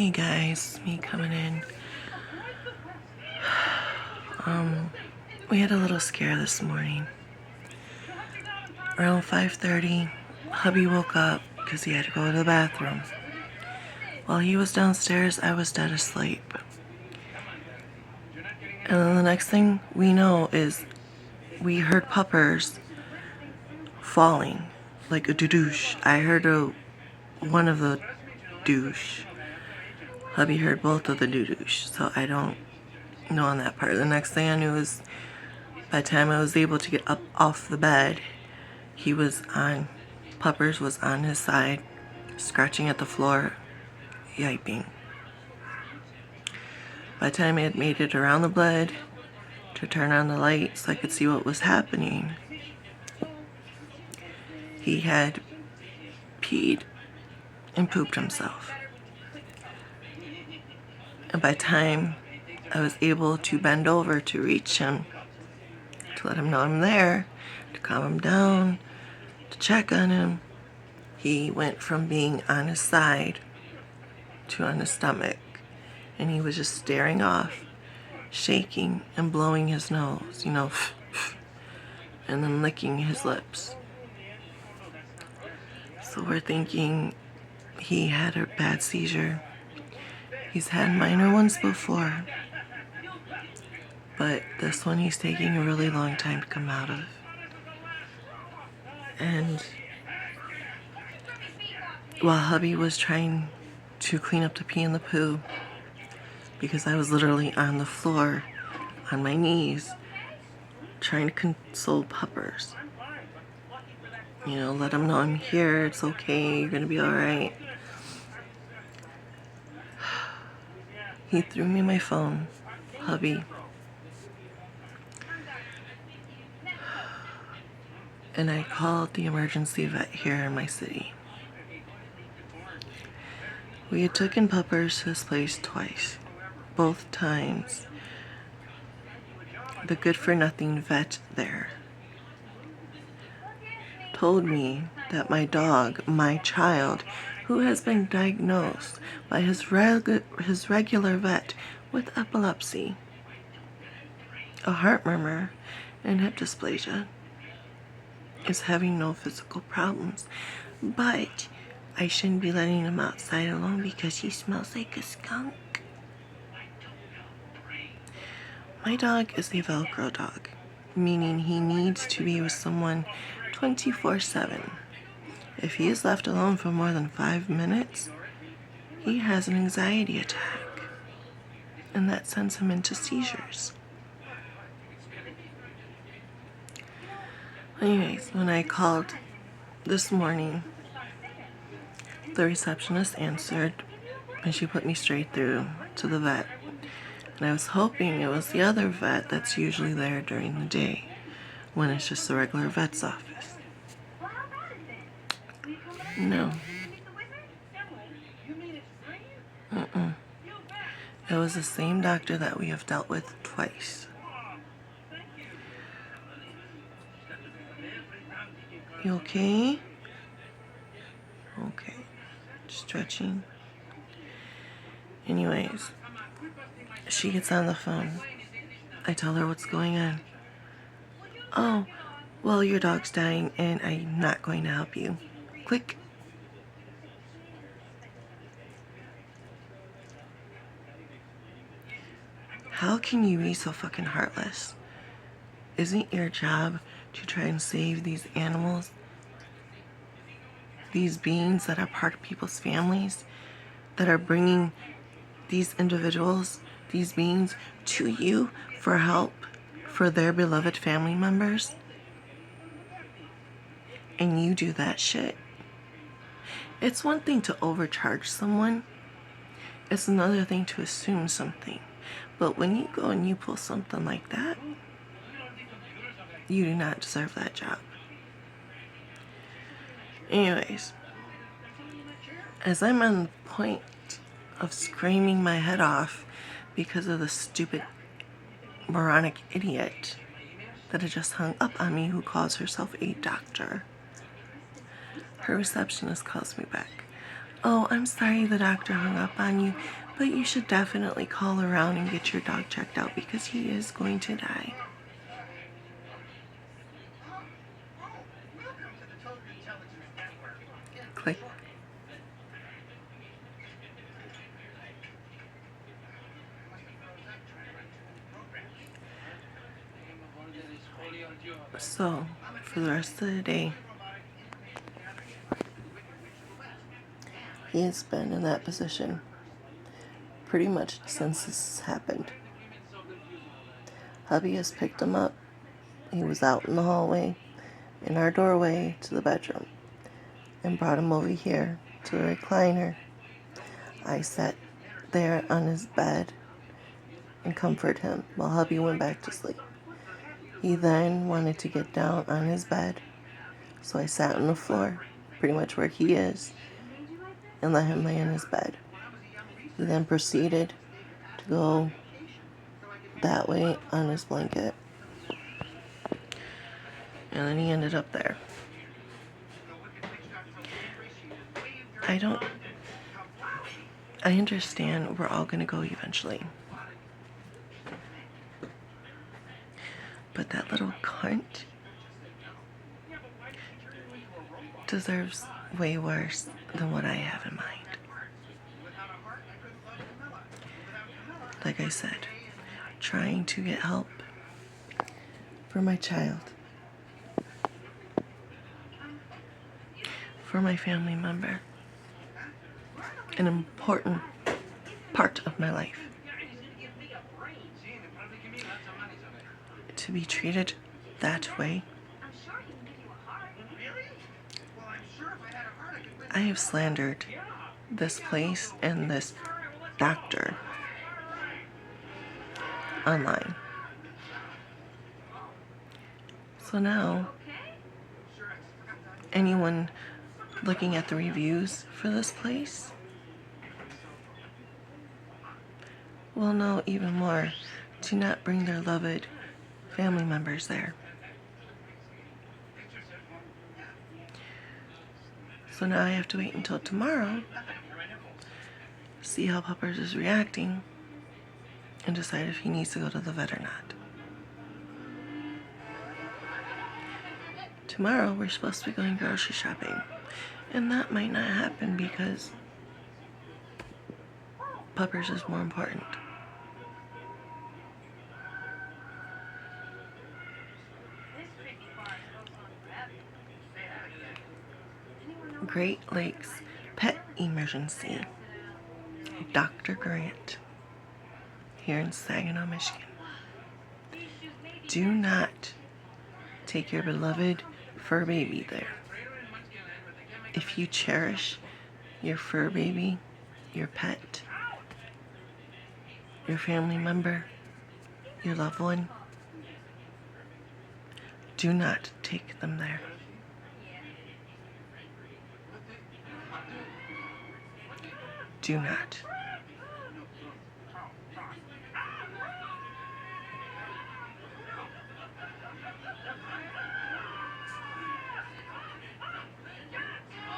Hey guys, me coming in. We had a little scare this morning. Around 5:30, hubby woke up because he had to go to the bathroom. While he was downstairs, I was dead asleep. And then the next thing we know is we heard puppers falling, like a doo-douche. I heard one of the douche. Hubby heard both of the doo-douche, so I don't know on that part. The next thing I knew is by the time I was able to get up off the bed, Puppers was on his side, scratching at the floor, yiping. By the time I had made it around the bed to turn on the light so I could see what was happening, he had peed and pooped himself. And by the time I was able to bend over to reach him, to let him know I'm there, to calm him down, to check on him, he went from being on his side to on his stomach. And he was just staring off, shaking and blowing his nose, and then licking his lips. So we're thinking he had a bad seizure. He's had minor ones before, but this one he's taking a really long time to come out of. And while hubby was trying to clean up the pee and the poo, because I was literally on the floor, on my knees, trying to console Puppers. Let him know I'm here, it's okay, you're gonna be alright. He threw me my phone, hubby. And I called the emergency vet here in my city. We had taken Puppers to this place twice. Both times, the good-for-nothing vet there told me that my dog, my child, who has been diagnosed by his regular vet with epilepsy, a heart murmur, and hip dysplasia, is having no physical problems. But I shouldn't be letting him outside alone because he smells like a skunk. My dog is a Velcro dog, meaning he needs to be with someone 24/7. If he is left alone for more than 5 minutes, he has an anxiety attack, and that sends him into seizures. Anyways, when I called this morning, the receptionist answered, and she put me straight through to the vet. And I was hoping it was the other vet that's usually there during the day, when it's just the regular vet's office. No. It was the same doctor that we have dealt with twice. You okay? Okay. Stretching. Anyways, she gets on the phone. I tell her what's going on. Oh, well, your dog's dying and I'm not going to help you. Click. How can you be so fucking heartless? Isn't your job to try and save these animals? These beings that are part of people's families, that are bringing these individuals, these beings, to you for help for their beloved family members? And you do that shit. It's one thing to overcharge someone. It's another thing to assume something. But when you go and you pull something like that, you do not deserve that job. Anyways, as I'm on the point of screaming my head off because of the stupid moronic idiot that had just hung up on me who calls herself a doctor, her receptionist calls me back. Oh, I'm sorry the doctor hung up on you, but you should definitely call around and get your dog checked out because he is going to die. Click. So, for the rest of the day, he has been in that position pretty much since this happened. Hubby has picked him up. He was out in the hallway, in our doorway to the bedroom, and brought him over here to the recliner. I sat there on his bed and comforted him while hubby went back to sleep. He then wanted to get down on his bed, so I sat on the floor, pretty much where he is, and let him lay in his bed. He then proceeded to go that way on his blanket, and then he ended up there. I understand we're all gonna go eventually. But that little cunt deserves way worse than what I have in mind. Like I said, trying to get help for my child, for my family member, an important part of my life. To be treated that way, I have slandered this place and this doctor online. So now, anyone looking at the reviews for this place will know even more to not bring their loved family members there. So now I have to wait until tomorrow, see how Puppers is reacting, and decide if he needs to go to the vet or not. Tomorrow we're supposed to be going grocery shopping, and that might not happen because Puppers is more important. Great Lakes Pet Emergency, Dr. Grant, here in Saginaw, Michigan. Do not take your beloved fur baby there. If you cherish your fur baby, your pet, your family member, your loved one, do not take them there. Do not.